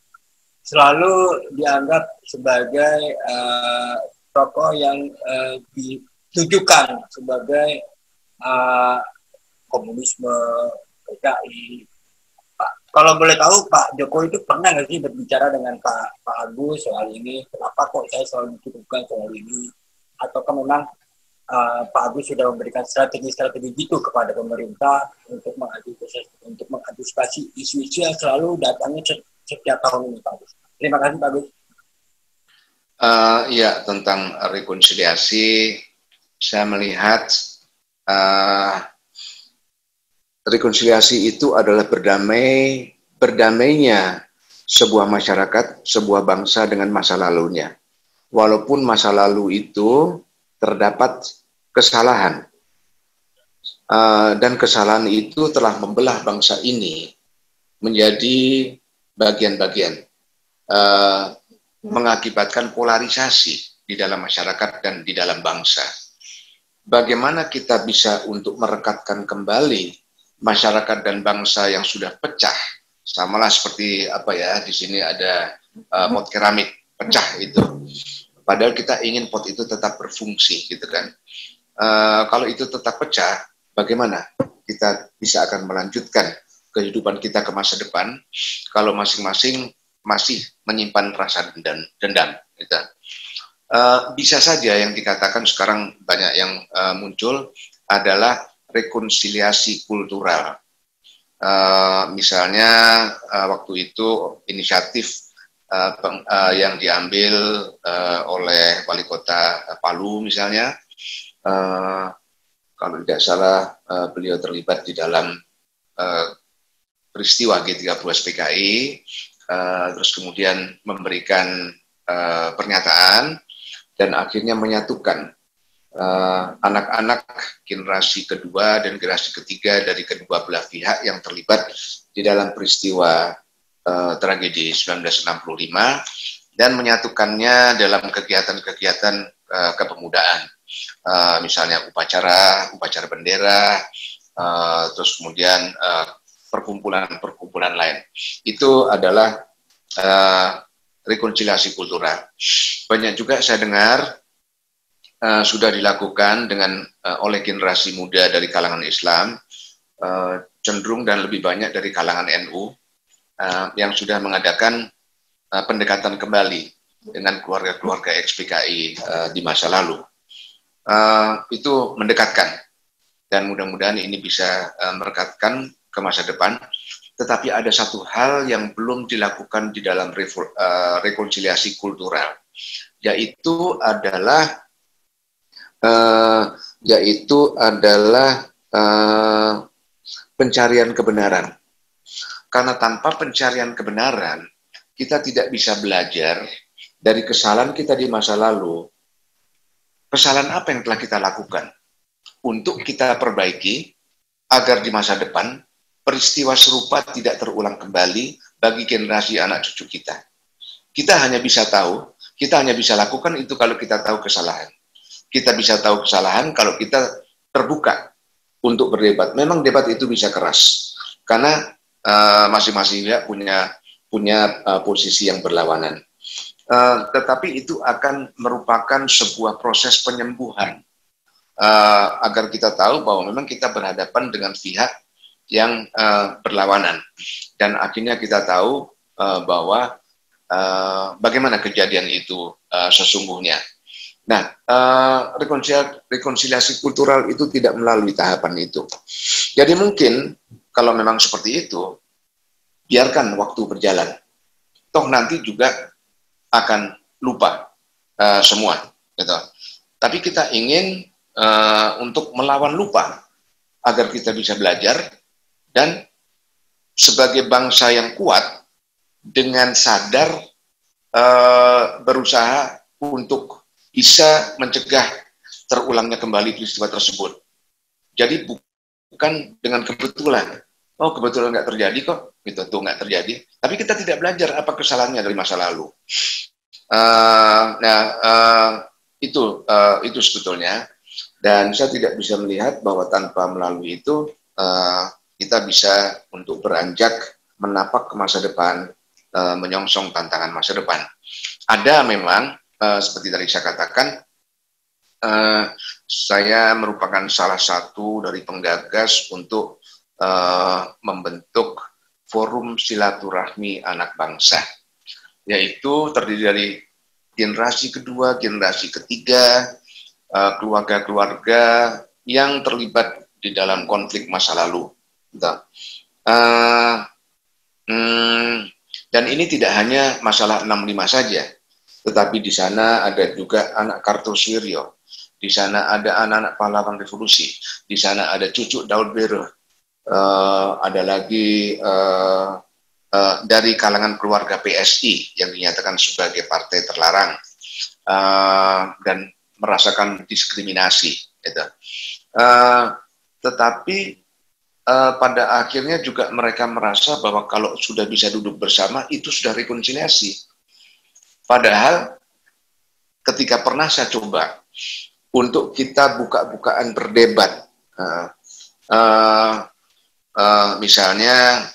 selalu dianggap sebagai tokoh yang ditujukan sebagai komunisme, PKI. Kalau boleh tahu Pak Jokowi itu pernah nggak sih berbicara dengan Pak Agus soal ini? Kenapa kok saya selalu dituduhkan soal ini? Ataukah memang Pak Agus sudah memberikan strategi-strategi gitu kepada pemerintah untuk mengantisipasi isu-isu yang selalu datangnya setiap tahun ini, Pak Agus? Terima kasih, Pak Agus. Ya, tentang rekonsiliasi, saya melihat rekonsiliasi itu adalah berdamainya sebuah masyarakat, sebuah bangsa dengan masa lalunya. Walaupun masa lalu itu terdapat kesalahan, dan kesalahan itu telah membelah bangsa ini menjadi bagian-bagian, mengakibatkan polarisasi di dalam masyarakat dan di dalam bangsa. Bagaimana kita bisa untuk merekatkan kembali masyarakat dan bangsa yang sudah pecah, samalah seperti apa ya, di sini ada pot keramik pecah itu. Padahal kita ingin pot itu tetap berfungsi, gitu kan. Kalau itu tetap pecah, bagaimana kita bisa akan melanjutkan kehidupan kita ke masa depan kalau masing-masing masih menyimpan rasa dendam, gitu. Bisa saja yang dikatakan sekarang banyak yang muncul adalah rekonsiliasi kultural. Misalnya waktu itu inisiatif yang diambil oleh wali kota Palu misalnya, kalau tidak salah beliau terlibat di dalam peristiwa G30 SPKI, terus kemudian memberikan pernyataan dan akhirnya menyatukan anak-anak generasi kedua dan generasi ketiga dari kedua belah pihak yang terlibat di dalam peristiwa tragedi 1965 dan menyatukannya dalam kegiatan-kegiatan kepemudaan, misalnya upacara bendera, terus kemudian perkumpulan-perkumpulan lain. Itu adalah rekonsiliasi kultural. Banyak juga saya dengar sudah dilakukan dengan oleh generasi muda dari kalangan Islam, cenderung dan lebih banyak dari kalangan NU, yang sudah mengadakan pendekatan kembali dengan keluarga-keluarga ex-PKI di masa lalu. Itu mendekatkan, dan mudah-mudahan ini bisa merekatkan ke masa depan. Tetapi ada satu hal yang belum dilakukan di dalam rekonsiliasi kultural, yaitu adalah pencarian kebenaran. Karena tanpa pencarian kebenaran, kita tidak bisa belajar dari kesalahan kita di masa lalu. Kesalahan apa yang telah kita lakukan untuk kita perbaiki agar di masa depan peristiwa serupa tidak terulang kembali bagi generasi anak cucu kita. Kita hanya bisa lakukan itu kalau kita tahu kesalahan. Kita bisa tahu kesalahan kalau kita terbuka untuk berdebat. Memang debat itu bisa keras, karena masing-masing pihak punya posisi yang berlawanan. Tetapi itu akan merupakan sebuah proses penyembuhan, agar kita tahu bahwa memang kita berhadapan dengan pihak yang berlawanan, dan akhirnya kita tahu bahwa bagaimana kejadian itu sesungguhnya. Nah, rekonsiliasi kultural itu tidak melalui tahapan itu. Jadi mungkin kalau memang seperti itu, biarkan waktu berjalan. Toh nanti juga akan lupa semua, gitu. Tapi kita ingin untuk melawan lupa agar kita bisa belajar, dan sebagai bangsa yang kuat dengan sadar berusaha untuk bisa mencegah terulangnya kembali peristiwa tersebut. Jadi bukan dengan kebetulan. Oh, kebetulan nggak terjadi kok, gitu tuh nggak terjadi. Tapi kita tidak belajar apa kesalahannya dari masa lalu. Itu sebetulnya. Dan saya tidak bisa melihat bahwa tanpa melalui itu kita bisa untuk beranjak menapak ke masa depan, menyongsong tantangan masa depan. Ada memang, seperti tadi saya katakan, saya merupakan salah satu dari penggagas untuk membentuk forum silaturahmi anak bangsa, yaitu terdiri dari generasi kedua, generasi ketiga, keluarga-keluarga yang terlibat di dalam konflik masa lalu. Dan ini tidak hanya masalah 65 saja, tetapi di sana ada juga anak Kartosuwiryo, di sana ada anak-anak pahlawan revolusi, di sana ada cucu Daud Bero, ada lagi dari kalangan keluarga PSI yang dinyatakan sebagai partai terlarang dan merasakan diskriminasi. Gitu. Tetapi pada akhirnya juga mereka merasa bahwa kalau sudah bisa duduk bersama itu sudah rekonsiliasi. Padahal ketika pernah saya coba untuk kita buka-bukaan berdebat, misalnya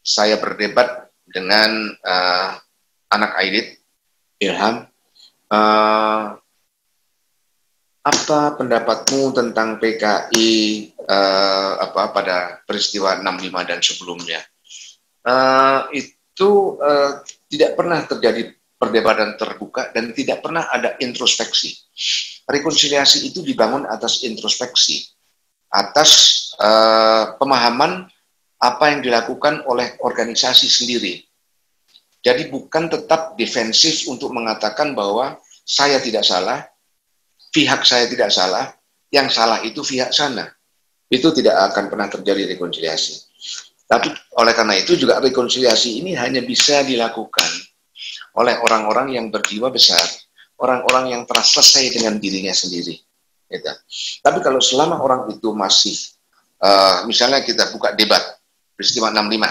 saya berdebat dengan anak Aidit, Ilham, apa pendapatmu tentang PKI pada peristiwa 65 dan sebelumnya? Itu tidak pernah terjadi perdebatan terbuka dan tidak pernah ada introspeksi. Rekonsiliasi itu dibangun atas introspeksi, atas pemahaman apa yang dilakukan oleh organisasi sendiri. Jadi bukan tetap defensif untuk mengatakan bahwa saya tidak salah, pihak saya tidak salah, yang salah itu pihak sana. Itu tidak akan pernah terjadi rekonsiliasi. Tapi oleh karena itu juga rekonsiliasi ini hanya bisa dilakukan oleh orang-orang yang berjiwa besar, orang-orang yang telah selesai dengan dirinya sendiri. Gitu. Tapi kalau selama orang itu masih, misalnya kita buka debat peristiwa 65,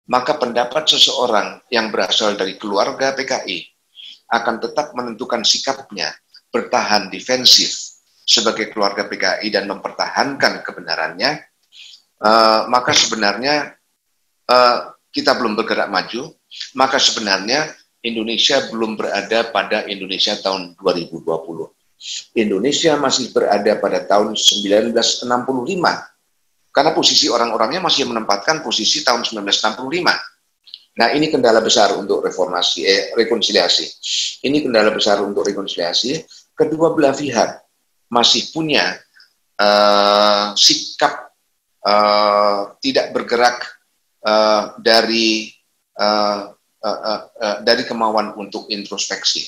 maka pendapat seseorang yang berasal dari keluarga PKI akan tetap menentukan sikapnya, bertahan defensif sebagai keluarga PKI dan mempertahankan kebenarannya, maka sebenarnya kita belum bergerak maju, maka sebenarnya Indonesia belum berada pada Indonesia tahun 2020. Indonesia masih berada pada tahun 1965, karena posisi orang-orangnya masih menempatkan posisi tahun 1965. Nah, ini kendala besar untuk rekonsiliasi. Ini kendala besar untuk rekonsiliasi. Kedua belah pihak masih punya sikap tidak bergerak dari kemauan untuk introspeksi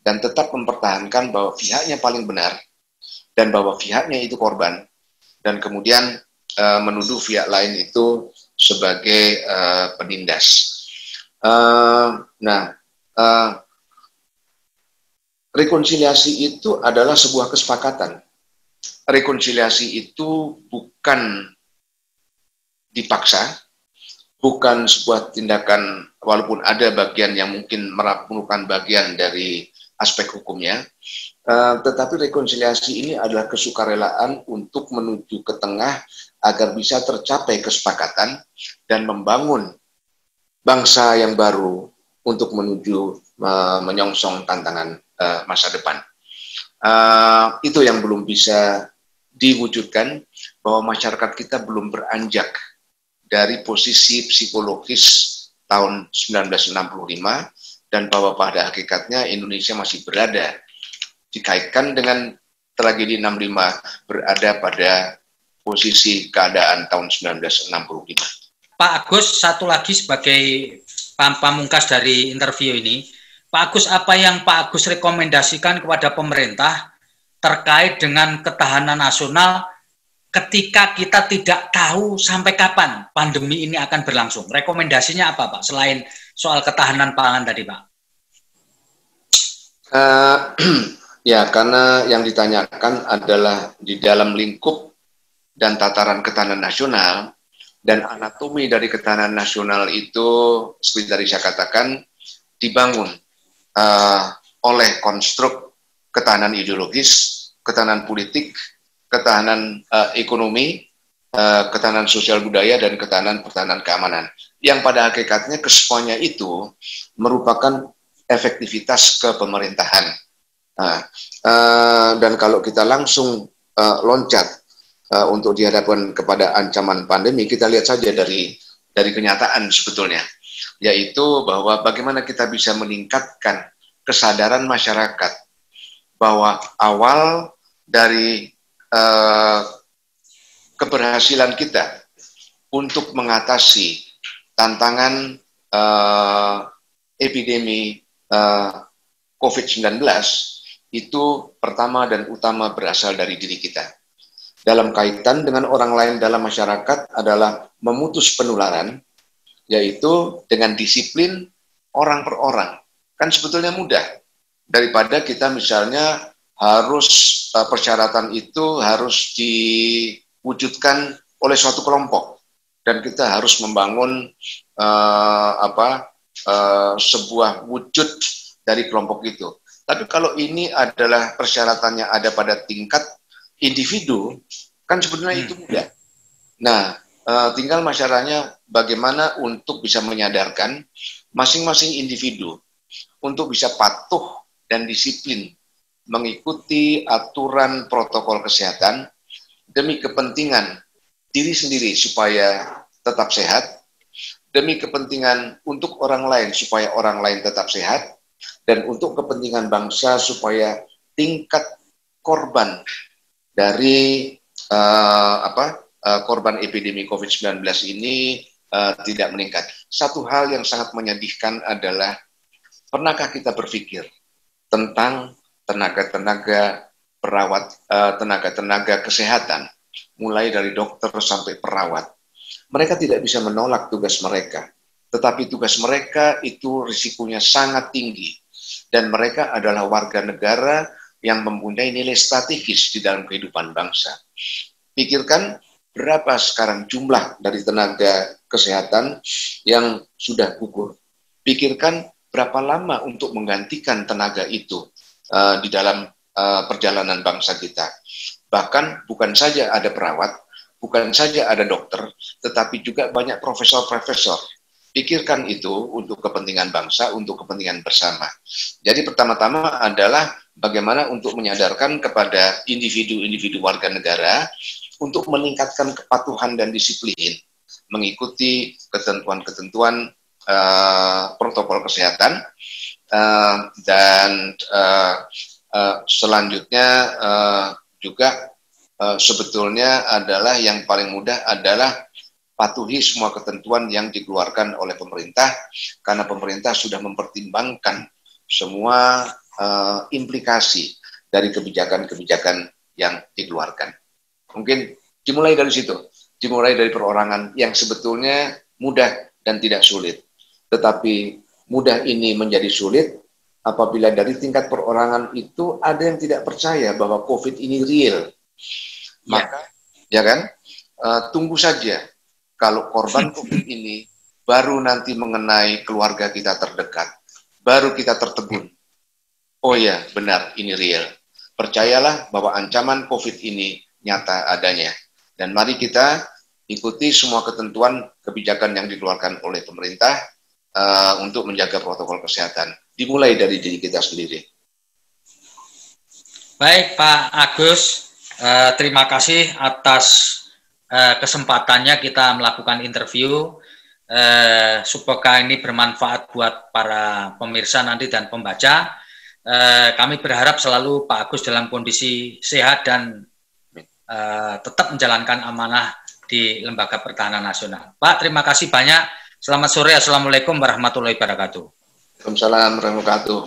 dan tetap mempertahankan bahwa pihaknya paling benar dan bahwa pihaknya itu korban dan kemudian menuduh pihak lain itu sebagai penindas. Rekonsiliasi itu adalah sebuah kesepakatan. Rekonsiliasi itu bukan dipaksa, bukan sebuah tindakan, walaupun ada bagian yang mungkin merupakan bagian dari aspek hukumnya, tetapi rekonsiliasi ini adalah kesukarelaan untuk menuju ke tengah agar bisa tercapai kesepakatan dan membangun bangsa yang baru untuk menuju menyongsong tantangan masa depan. Itu yang belum bisa diwujudkan, bahwa masyarakat kita belum beranjak dari posisi psikologis tahun 1965 dan bahwa pada hakikatnya Indonesia masih berada dikaitkan dengan tragedi 65 berada pada posisi keadaan tahun 1965. Pak Agus, satu lagi sebagai pamungkas dari interview ini, Pak Agus, apa yang Pak Agus rekomendasikan kepada pemerintah terkait dengan ketahanan nasional ketika kita tidak tahu sampai kapan pandemi ini akan berlangsung? Rekomendasinya apa, Pak, selain soal ketahanan pangan tadi, Pak? Ya, karena yang ditanyakan adalah di dalam lingkup dan tataran ketahanan nasional, dan anatomi dari ketahanan nasional itu, seperti tadi saya katakan, dibangun oleh konstruk ketahanan ideologis, ketahanan politik, ketahanan ekonomi, ketahanan sosial budaya, dan ketahanan pertahanan keamanan. Yang pada hakikatnya kesemuanya itu merupakan efektivitas kepemerintahan. Dan kalau kita langsung loncat untuk dihadapkan kepada ancaman pandemi, kita lihat saja dari kenyataan sebetulnya, yaitu bahwa bagaimana kita bisa meningkatkan kesadaran masyarakat bahwa awal dari keberhasilan kita untuk mengatasi tantangan epidemi COVID-19 itu pertama dan utama berasal dari diri kita. Dalam kaitan dengan orang lain dalam masyarakat adalah memutus penularan, yaitu dengan disiplin orang per orang. Kan sebetulnya mudah, daripada kita misalnya harus persyaratan itu harus diwujudkan oleh suatu kelompok, dan kita harus membangun sebuah wujud dari kelompok itu. Tapi kalau ini adalah persyaratannya ada pada tingkat individu, kan sebenarnya itu mudah. Nah, tinggal masalahnya bagaimana untuk bisa menyadarkan masing-masing individu untuk bisa patuh dan disiplin mengikuti aturan protokol kesehatan demi kepentingan diri sendiri supaya tetap sehat, demi kepentingan untuk orang lain supaya orang lain tetap sehat, dan untuk kepentingan bangsa supaya tingkat korban dari korban epidemi COVID-19 ini tidak meningkat. Satu hal yang sangat menyedihkan adalah, pernahkah kita berpikir tentang tenaga-tenaga perawat, tenaga-tenaga kesehatan, mulai dari dokter sampai perawat. Mereka tidak bisa menolak tugas mereka, tetapi tugas mereka itu risikonya sangat tinggi, dan mereka adalah warga negara yang mempunyai nilai strategis di dalam kehidupan bangsa. Pikirkan berapa sekarang jumlah dari tenaga kesehatan yang sudah gugur. Pikirkan berapa lama untuk menggantikan tenaga itu di dalam perjalanan bangsa kita. Bahkan bukan saja ada perawat, bukan saja ada dokter, tetapi juga banyak profesor-profesor. Pikirkan itu untuk kepentingan bangsa, untuk kepentingan bersama. Jadi pertama-tama adalah bagaimana untuk menyadarkan kepada individu-individu warga negara untuk meningkatkan kepatuhan dan disiplin, mengikuti ketentuan-ketentuan protokol kesehatan, dan selanjutnya juga sebetulnya adalah yang paling mudah adalah patuhi semua ketentuan yang dikeluarkan oleh pemerintah, karena pemerintah sudah mempertimbangkan semua implikasi dari kebijakan-kebijakan yang dikeluarkan. Mungkin dimulai dari situ, dimulai dari perorangan yang sebetulnya mudah dan tidak sulit. Tetapi mudah ini menjadi sulit apabila dari tingkat perorangan itu ada yang tidak percaya bahwa COVID ini real. Maka, ya kan, tunggu saja kalau korban COVID ini baru nanti mengenai keluarga kita terdekat, baru kita tertegun. Oh ya, benar, ini real. Percayalah bahwa ancaman COVID ini nyata adanya. Dan mari kita ikuti semua ketentuan kebijakan yang dikeluarkan oleh pemerintah untuk menjaga protokol kesehatan. Dimulai dari diri kita sendiri. Baik Pak Agus, terima kasih atas kesempatannya kita melakukan interview. Semoga ini bermanfaat buat para pemirsa nanti dan pembaca. Kami berharap selalu Pak Agus dalam kondisi sehat dan tetap menjalankan amanah di Lembaga Pertahanan Nasional. Pak, terima kasih banyak. Selamat sore. Assalamualaikum warahmatullahi wabarakatuh. Waalaikumsalam warahmatullahi wabarakatuh.